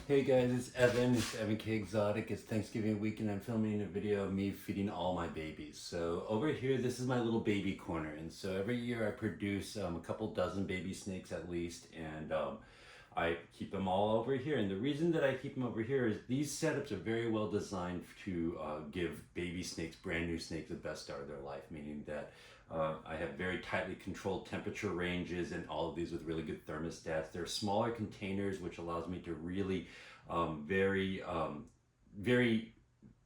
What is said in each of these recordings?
Hey guys, it's Evan K Exotic. It's Thanksgiving week and I'm filming a video of me feeding all my babies. So over here, this is my little baby corner. And so every year I produce a couple dozen baby snakes at least, and I keep them all over here. And the reason that I keep them over here is these setups are very well designed to give baby snakes, brand new snakes, the best start of their life, meaning that I have very tightly controlled temperature ranges and all of these with really good thermostats. They're smaller containers, which allows me to really very, very,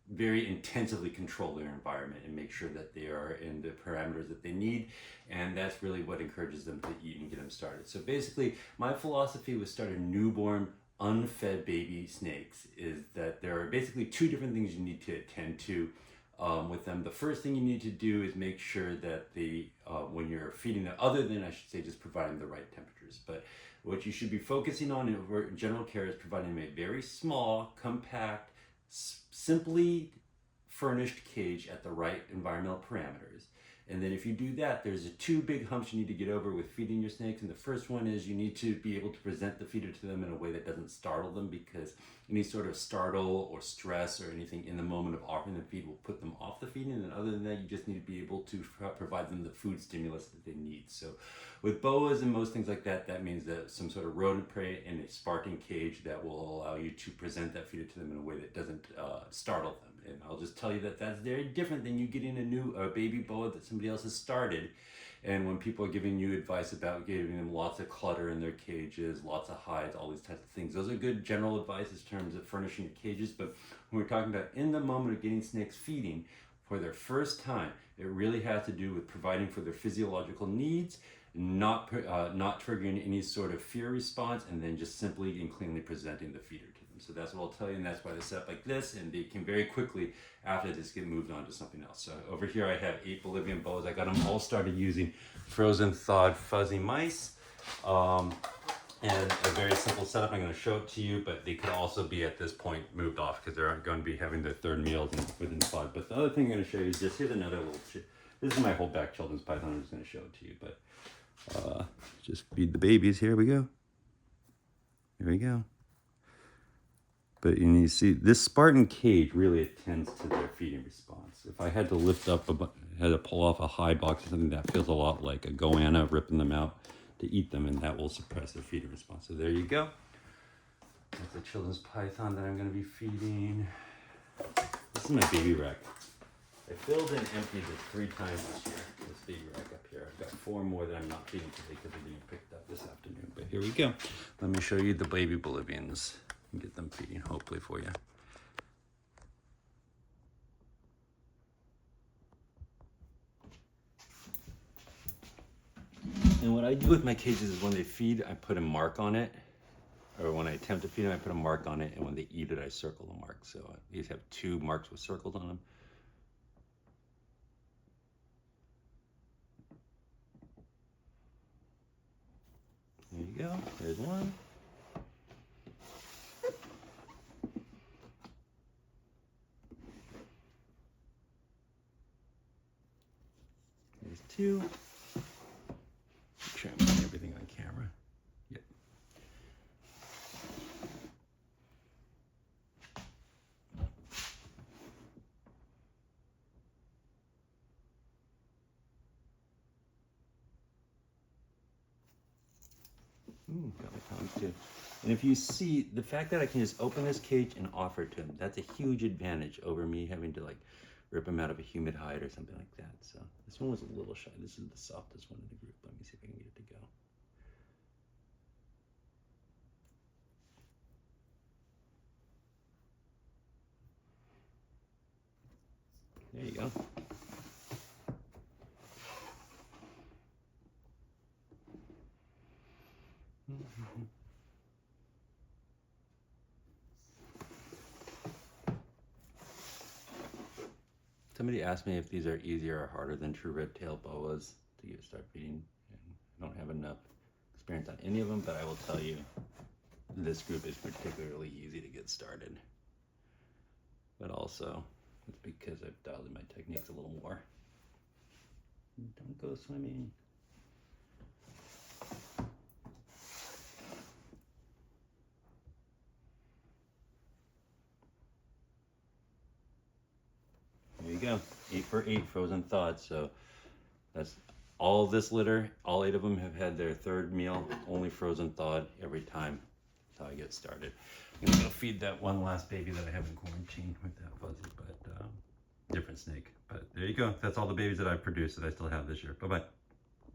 very intensively control their environment and make sure that they are in the parameters that they need. And that's really what encourages them to eat and get them started. So basically, my philosophy with starting newborn, unfed baby snakes is that there are basically two different things you need to attend to with them. The first thing you need to do is make sure that when you're feeding them, other than I should say just providing the right temperatures, but what you should be focusing on in general care is providing them a very small, compact, simply furnished cage at the right environmental parameters. And then if you do that, there's two big humps you need to get over with feeding your snakes. And the first one is you need to be able to present the feeder to them in a way that doesn't startle them, because any sort of startle or stress or anything in the moment of offering them feed will put them off the feeding. And other than that, you just need to be able to provide them the food stimulus that they need. So with boas and most things like that, that means that some sort of rodent prey in a Spartan cage that will allow you to present that feeder to them in a way that doesn't startle them. And I'll just tell you that that's very different than you getting a new baby boa that somebody else has started. And when people are giving you advice about giving them lots of clutter in their cages, lots of hides, all these types of things, those are good general advice in terms of furnishing your cages. But when we're talking about in the moment of getting snakes feeding for their first time, it really has to do with providing for their physiological needs, not triggering any sort of fear response, and then just simply and cleanly presenting the feeder to them. So that's what I'll tell you, and that's why they set up like this, and they can very quickly after this get moved on to something else. So over here I have 8 Bolivian boas. I got them all started using frozen thawed fuzzy mice, and a very simple setup. I'm going to show it to you, but they could also be at this point moved off because they're going to be having their third meals within thawed. But the other thing I'm going to show you is just here's another little. This is my whole back children's python. I'm just going to show it to you, but just feed the babies. Here we go. Here we go. But you see, this Spartan cage really attends to their feeding response. If I had to lift up, had to pull off a high box or something, that feels a lot like a goanna ripping them out to eat them, and that will suppress their feeding response. So there you go. That's the children's python that I'm going to be feeding. This is my baby rack. I filled and emptied it 3 times this year, this baby rack up here. I've got 4 more that I'm not feeding today because they're being picked up this afternoon. But here we go. Let me show you the baby Bolivians and get them feeding, hopefully, for you. And what I do with my cages is when they feed, I put a mark on it. Or when I attempt to feed them, I put a mark on it. And when they eat it, I circle the mark. So these have 2 marks with circles on them. There you go. There's one. There's 2. Make sure I'm getting everything on camera. Yep. Got my tongue too. And if you see, the fact that I can just open this cage and offer it to him, that's a huge advantage over me having to like rip him out of a humid hide or something like that. So this one was a little shy. This is the softest one in the group. Let me see if I can get it to go. There you go. Somebody asked me if these are easier or harder than true red-tailed boas to start feeding. And I don't have enough experience on any of them, but I will tell you this group is particularly easy to get started. But also, it's because I've dialed in my techniques a little more. Don't go swimming. go. 8 for 8 frozen thawed. So that's all this litter. All 8 of them have had their third meal, only frozen thawed every time. That's how I get started. I'm gonna go feed that one last baby that I have in quarantine with that fuzzy, but different snake. But there you go. That's all the babies that I've produced that I still have this year. Bye-bye.